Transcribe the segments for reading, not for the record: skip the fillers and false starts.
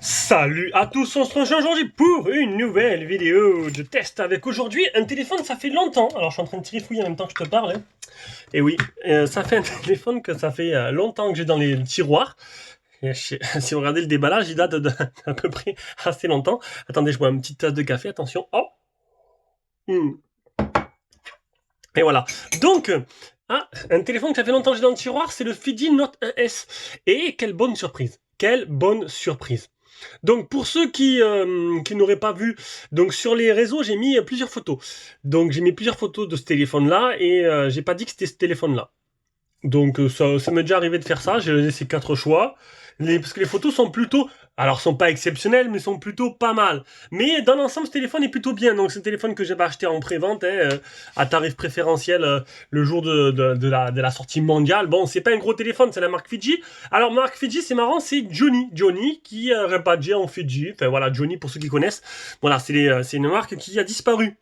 Salut à tous, on se retrouve aujourd'hui pour une nouvelle vidéo de test avec aujourd'hui un téléphone, ça fait longtemps, alors je suis en train de trifouiller en même temps que je te parle, et oui, ça fait un téléphone que ça fait longtemps que j'ai dans les tiroirs, et si vous regardez le déballage, il date d'à peu près assez longtemps. Attendez, je bois une petite tasse de café, attention, oh. Et voilà, donc, un téléphone que ça fait longtemps que j'ai dans le tiroir, c'est le Fiji Note 1S, et quelle bonne surprise, quelle bonne surprise. Donc pour ceux qui n'auraient pas vu, donc sur les réseaux j'ai mis plusieurs photos. Donc j'ai mis plusieurs photos de ce téléphone-là et j'ai pas dit que c'était ce téléphone-là. Donc ça m'est déjà arrivé de faire ça, j'ai laissé 4 choix. Parce que les photos sont plutôt, alors sont pas exceptionnelles, mais sont plutôt pas mal. Mais dans l'ensemble, ce téléphone est plutôt bien. Donc c'est un téléphone que j'avais acheté en pré-vente, à tarif préférentiel le jour de la sortie mondiale. Bon, c'est pas un gros téléphone, c'est la marque Fiji. Alors marque Fiji, c'est marrant, c'est Johnny. Johnny qui repagié en Fiji. Enfin voilà, Johnny pour ceux qui connaissent. Voilà, c'est une marque qui a disparu.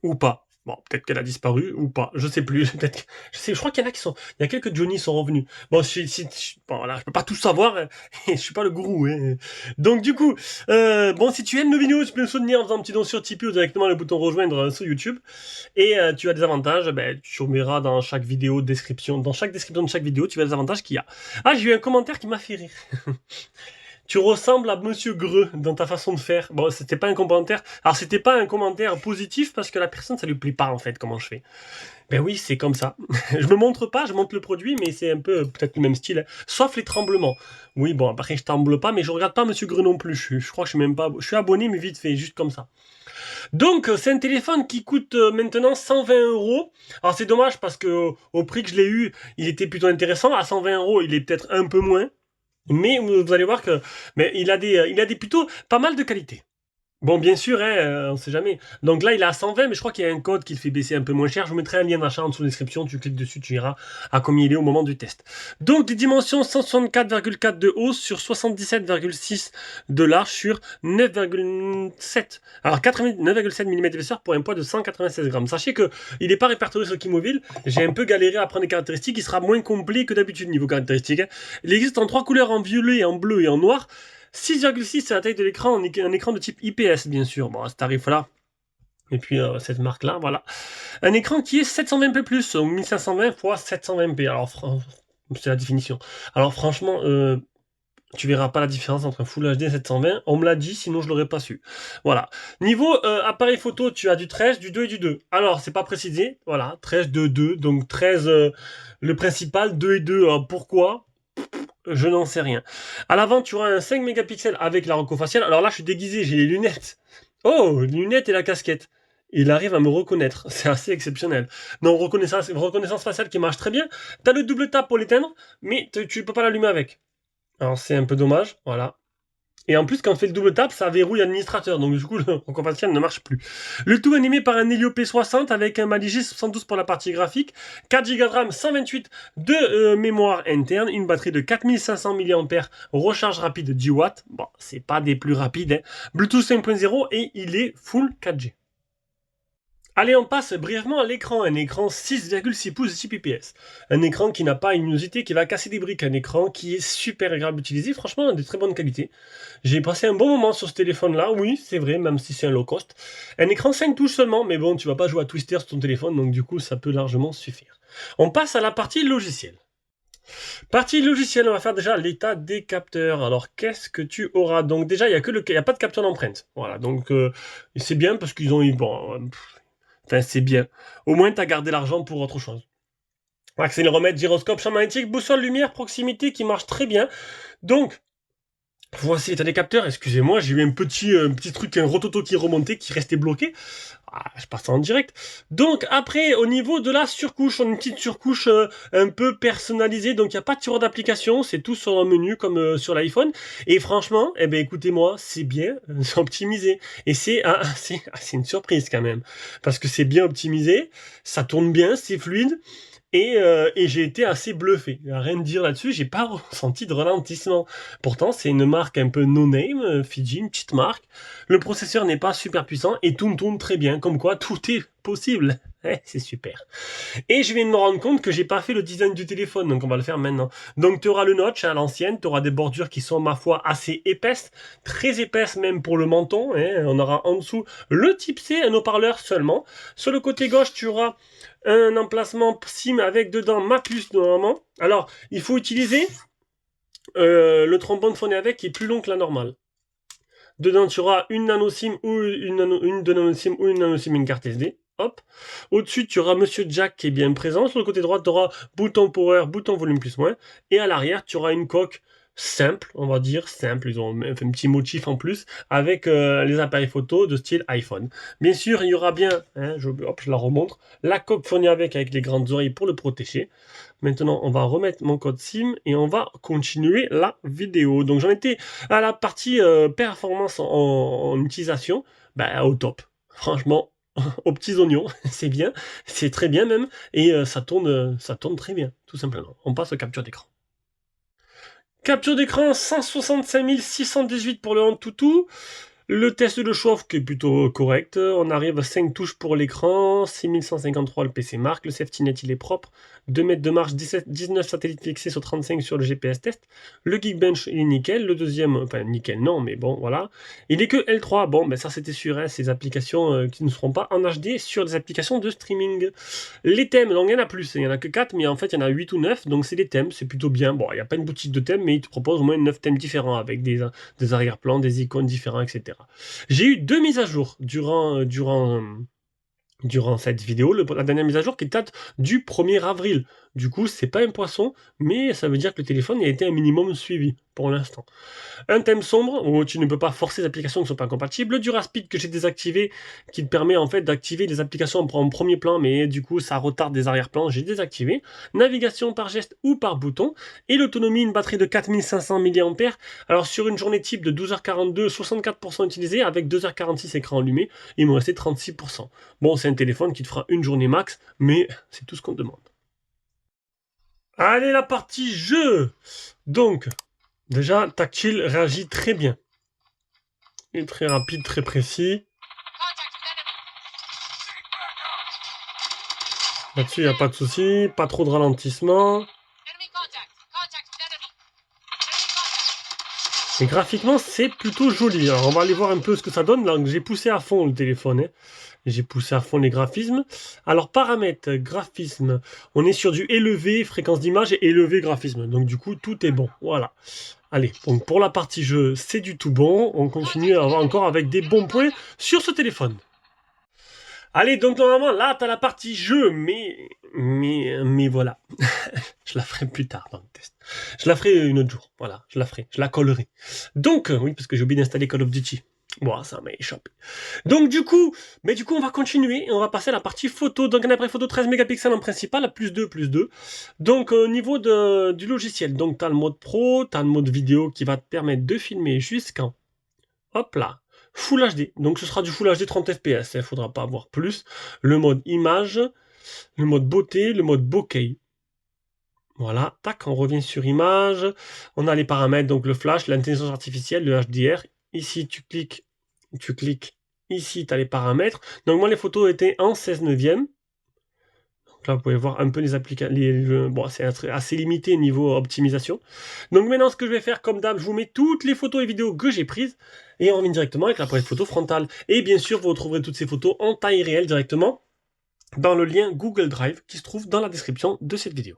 Ou pas. Bon, peut-être qu'elle a disparu ou pas, je sais plus. Peut-être, je crois qu'il y en a qui sont, il y a quelques Johnny sont revenus. Bon, bon, voilà, je peux pas tout savoir, et je suis pas le gourou. Hein. Donc du coup, bon, si tu aimes nos vidéos, tu peux me soutenir en faisant un petit don sur Tipeee ou directement le bouton rejoindre sur YouTube. Et tu as des avantages, ben, tu verras dans chaque vidéo description, dans chaque description de chaque vidéo, tu verras les avantages qu'il y a. Ah, j'ai eu un commentaire qui m'a fait rire. Tu ressembles à Monsieur Greux dans ta façon de faire. Bon, c'était pas un commentaire. Alors, c'était pas un commentaire positif parce que la personne, ça lui plaît pas en fait comment je fais. Ben oui, c'est comme ça. Je me montre pas, je montre le produit, mais c'est un peu peut-être le même style. Hein. Sauf les tremblements. Oui, bon, après je tremble pas, mais je regarde pas Monsieur Greux non plus. Je crois que je suis même pas. Je suis abonné, mais vite fait, juste comme ça. Donc, c'est un téléphone qui coûte maintenant 120 euros. Alors, c'est dommage parce que au prix que je l'ai eu, il était plutôt intéressant. À 120 euros, il est peut-être un peu moins. Mais vous allez voir que il a des plutôt pas mal de qualités. Bon, bien sûr, hein, on sait jamais. Donc là, il est à 120, mais je crois qu'il y a un code qui le fait baisser un peu moins cher. Je vous mettrai un lien d'achat en dessous de la description. Tu cliques dessus, tu verras à combien il est au moment du test. Donc, des dimensions 164,4 de hausse sur 77,6 de large sur 9,7. Alors, 9,7 mm d'épaisseur pour un poids de 196 grammes. Sachez que il n'est pas répertorié sur Kimobil. J'ai un peu galéré à prendre les caractéristiques. Il sera moins complet que d'habitude niveau caractéristiques. Hein. Il existe en 3 couleurs, en violet, en bleu et en noir. 6,6 c'est la taille de l'écran, un écran de type IPS bien sûr, bon à ce tarif là, et puis cette marque là, voilà. Un écran qui est 720p+, 1520 x 720p, alors c'est la définition. Alors franchement, tu verras pas la différence entre un Full HD et 720, on me l'a dit, sinon je l'aurais pas su. Voilà. Niveau appareil photo, tu as du 13, du 2 et du 2. Alors, c'est pas précisé, voilà, 13, 2, 2, donc 13 le principal, 2 et 2, pourquoi ? Je n'en sais rien. À l'avant, tu auras un 5 mégapixels avec la reco faciale. Alors là, je suis déguisé, j'ai les lunettes. Oh, les lunettes et la casquette. Il arrive à me reconnaître. C'est assez exceptionnel. Non, reconnaissance faciale qui marche très bien. T'as le double tap pour l'éteindre, mais tu ne peux pas l'allumer avec. Alors c'est un peu dommage, voilà. Et en plus, quand on fait le double tap, ça verrouille l'administrateur. Donc du coup, le reco facial ne marche plus. Le tout animé par un Helio P60 avec un Mali G72 pour la partie graphique, 4 Go de RAM, 128 de mémoire interne, une batterie de 4500 mAh, recharge rapide 10 watts. Bon, c'est pas des plus rapides. Hein. Bluetooth 5.0 et il est full 4G. Allez, on passe brièvement à l'écran. Un écran 6,6 pouces 6 pps. Un écran qui n'a pas une luminosité qui va casser des briques. Un écran qui est super agréable à utiliser. Franchement, de très bonne qualité. J'ai passé un bon moment sur ce téléphone-là. Oui, c'est vrai, même si c'est un low cost. Un écran 5 touches seulement. Mais bon, tu vas pas jouer à Twister sur ton téléphone. Donc du coup, ça peut largement suffire. On passe à la partie logicielle. Partie logicielle, on va faire déjà l'état des capteurs. Alors, qu'est-ce que tu auras? Donc déjà, il n'y a pas de capteur d'empreinte. Voilà, donc c'est bien parce qu'ils ont eu... Bon, enfin, c'est bien. Au moins, tu as gardé l'argent pour autre chose. Accéléromètre, gyroscope, champ magnétique, boussole, lumière, proximité qui marche très bien. Donc, voici l'état des capteurs. Excusez-moi, j'ai eu un petit truc, un rototo qui est remonté, qui restait bloqué. Je passe en direct. Donc, après, au niveau de la surcouche, on a une petite surcouche un peu personnalisée. Donc, il n'y a pas de tiroir d'application. C'est tout sur un menu comme sur l'iPhone. Et franchement, eh ben, écoutez-moi, c'est bien, c'est optimisé. Et c'est une surprise quand même. Parce que c'est bien optimisé, ça tourne bien, c'est fluide. et j'ai été assez bluffé. Il n'y a rien de dire là-dessus, j'ai pas ressenti de ralentissement. Pourtant, c'est une marque un peu no-name, Fiji, une petite marque. Le processeur n'est pas super puissant et tourne très bien, comme quoi tout est possible. C'est super. Et je viens de me rendre compte que j'ai pas fait le design du téléphone, donc on va le faire maintenant. Donc tu auras le notch à l'ancienne, tu auras des bordures qui sont, ma foi, assez épaisses, très épaisses même pour le menton. On aura en dessous le type C, un haut-parleur seulement. Sur le côté gauche, tu auras un emplacement SIM avec dedans ma puce normalement. Alors, il faut utiliser le trombone phoné avec qui est plus long que la normale. Dedans, tu auras une nano SIM ou une nano SIM ou une nano SIM, une carte SD. Hop. Au-dessus, tu auras Monsieur Jack qui est bien présent. Sur le côté droit, tu auras bouton power, bouton volume plus moins. Et à l'arrière, tu auras une coque simple, on va dire simple. Ils ont fait un petit motif en plus avec les appareils photo de style iPhone. Bien sûr, il y aura bien, je la remontre, la coque fournie avec les grandes oreilles pour le protéger. Maintenant, on va remettre mon code SIM et on va continuer la vidéo. Donc, j'en étais à la partie performance en utilisation, au top. Franchement, aux petits oignons, c'est bien, c'est très bien même, et ça tourne très bien, tout simplement. On passe aux capture d'écran. Capture d'écran 165 618 pour le Antutu. Le test de chauffe qui est plutôt correct. On arrive à 5 touches pour l'écran, 6153 le PC marque, le safety net il est propre, 2 mètres de marche, 19 satellites fixés sur 35 sur le GPS test. Le Geekbench il est nickel, le deuxième, enfin nickel non, mais bon voilà. Il est que L3, bon ça c'était sûr, ces applications qui ne seront pas en HD sur des applications de streaming. Les thèmes, donc il y en a plus, il n'y en a que 4, mais en fait il y en a 8 ou 9, donc c'est des thèmes, c'est plutôt bien. Bon, il n'y a pas une boutique de thèmes, mais ils te proposent au moins 9 thèmes différents avec des arrière-plans, des icônes différents, etc. J'ai eu 2 mises à jour durant cette vidéo. La dernière mise à jour qui date du 1er avril. Du coup, c'est pas un poisson, mais ça veut dire que le téléphone a été un minimum suivi pour l'instant. Un thème sombre où tu ne peux pas forcer les applications qui ne sont pas compatibles. Le Duraspeed que j'ai désactivé, qui te permet en fait d'activer les applications en premier plan, mais du coup ça retarde des arrière-plans, j'ai désactivé. Navigation par geste ou par bouton. Et l'autonomie, une batterie de 4500 mAh. Alors sur une journée type de 12h42, 64% utilisé, avec 2h46 écran allumé, il me restait 36%. Bon, c'est un téléphone qui te fera une journée max, mais c'est tout ce qu'on demande. Allez, la partie jeu. Donc, déjà, tactile réagit très bien. Il est très rapide, très précis. Là-dessus, il n'y a pas de souci, pas trop de ralentissement. Et graphiquement, c'est plutôt joli. Alors, on va aller voir un peu ce que ça donne. Donc, j'ai poussé à fond le téléphone. J'ai poussé à fond les graphismes. Alors, paramètres, graphisme. On est sur du élevé, fréquence d'image et élevé graphisme. Donc, du coup, tout est bon. Voilà. Allez, donc pour la partie jeu, c'est du tout bon. On continue à avoir encore avec des bons points sur ce téléphone. Allez, donc normalement, là, tu as la partie jeu, mais voilà. Je la ferai plus tard dans le test. Je la ferai une autre jour. Voilà, je la collerai. Donc, oui, parce que j'ai oublié d'installer Call of Duty. Bon, ça m'a échappé. Donc du coup, on va continuer et on va passer à la partie photo. Donc un appareil photo 13 mégapixels en principal à +2. Donc au niveau du logiciel, donc tu as le mode pro, tu as le mode vidéo qui va te permettre de filmer jusqu'en, hop là, Full HD. Donc ce sera du Full HD 30 fps, il faudra pas avoir plus. Le mode image, le mode beauté, le mode bokeh. Voilà, tac, on revient sur image. On a les paramètres, donc le flash, l'intelligence artificielle, le HDR. Ici, tu cliques, ici, tu as les paramètres. Donc, moi, les photos étaient en 16 neuvième. Donc là, vous pouvez voir un peu les applications. Bon, c'est assez limité niveau optimisation. Donc, maintenant, ce que je vais faire, comme d'hab, je vous mets toutes les photos et vidéos que j'ai prises. Et on revient directement avec l'appareil photo frontal. Et bien sûr, vous retrouverez toutes ces photos en taille réelle directement dans le lien Google Drive qui se trouve dans la description de cette vidéo.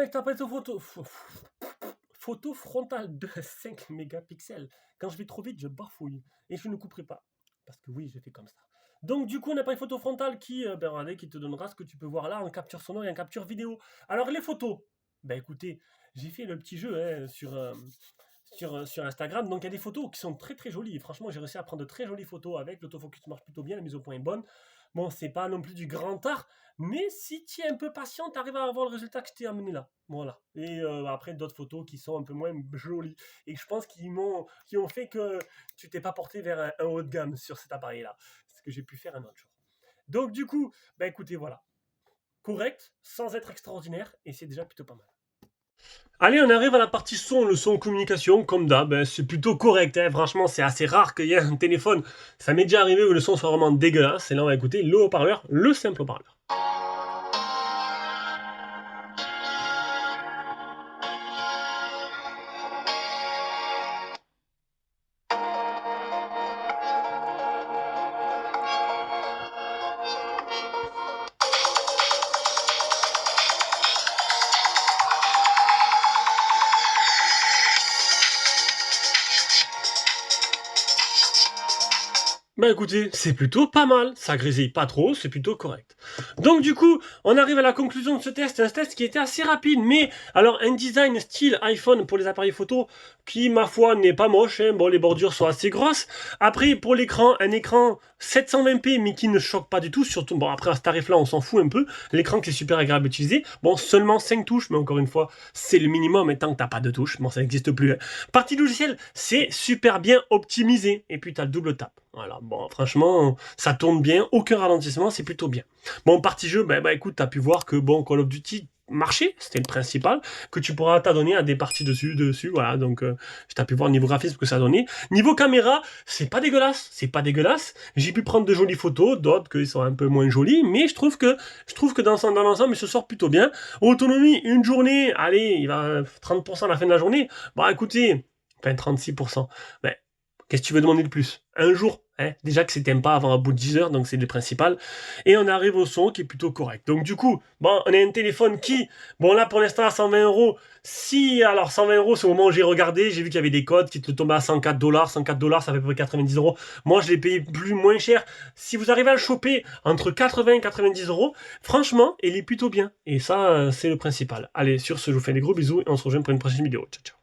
connecte appareil photo frontale de 5 mégapixels. Quand je vais trop vite, je bafouille. Et je ne couperai pas. Parce que oui, je fais comme ça. Donc du coup, un appareil photo frontal qui, regardez, qui te donnera ce que tu peux voir là en capture sonore et en capture vidéo. Alors les photos, ben écoutez, j'ai fait le petit jeu hein, sur Instagram. Donc il y a des photos qui sont très très jolies. Franchement, j'ai réussi à prendre de très jolies photos avec. L'autofocus marche plutôt bien, la mise au point est bonne. Bon, c'est pas non plus du grand art, mais si tu es un peu patient, tu arrives à avoir le résultat que je t'ai amené là. Voilà. Et après, d'autres photos qui sont un peu moins jolies. Et je pense qu'ils ont fait que tu t'es pas porté vers un haut de gamme sur cet appareil-là. Ce que j'ai pu faire un autre jour. Donc du coup, bah écoutez, voilà. Correct, sans être extraordinaire, et c'est déjà plutôt pas mal. Allez, on arrive à la partie son, le son communication, comme d'hab, ben, c'est plutôt correct, hein. Franchement, c'est assez rare qu'il y ait un téléphone, ça m'est déjà arrivé où le son soit vraiment dégueulasse, et là on va écouter le haut-parleur, le simple haut-parleur. Bah écoutez, c'est plutôt pas mal, ça grésille pas trop, c'est plutôt correct. Donc du coup, on arrive à la conclusion de ce test, un test qui était assez rapide, mais alors un design style iPhone pour les appareils photo qui, ma foi, n'est pas moche, hein. Bon, les bordures sont assez grosses. Après, pour l'écran, un écran 720p, mais qui ne choque pas du tout, surtout, bon, après à ce tarif-là, on s'en fout un peu, l'écran qui est super agréable à utiliser, bon, seulement 5 touches, mais encore une fois, c'est le minimum, et tant que t'as pas de touches, bon, ça n'existe plus, hein. Partie logicielle, c'est super bien optimisé, et puis t'as le double tap. Voilà, bon, franchement, ça tourne bien, aucun ralentissement, c'est plutôt bien. Bon, partie jeu, bah écoute, t'as pu voir que bon, Call of Duty marchait, c'était le principal, que tu pourras t'adonner à des parties dessus, voilà, donc t'as pu voir niveau graphisme que ça donnait. Niveau caméra, c'est pas dégueulasse, j'ai pu prendre de jolies photos, d'autres qui sont un peu moins jolies, mais je trouve que dans l'ensemble, il se sort plutôt bien. Autonomie, une journée, allez, il va 30% à la fin de la journée, bon écoutez, enfin 36%, ben, qu'est-ce que tu veux demander de plus? Un jour, hein? Déjà que c'était pas avant un bout de 10 heures, donc c'est le principal. Et on arrive au son qui est plutôt correct. Donc du coup, bon, on a un téléphone qui, bon là pour l'instant à 120 euros. Si, alors 120 euros, c'est au moment où j'ai regardé, j'ai vu qu'il y avait des codes qui te tombaient à 104 dollars. 104 dollars, ça fait à peu près 90 euros. Moi, je l'ai payé moins cher. Si vous arrivez à le choper entre 80 et 90 euros, franchement, il est plutôt bien. Et ça, c'est le principal. Allez, sur ce, je vous fais des gros bisous et on se rejoint pour une prochaine vidéo. Ciao, ciao.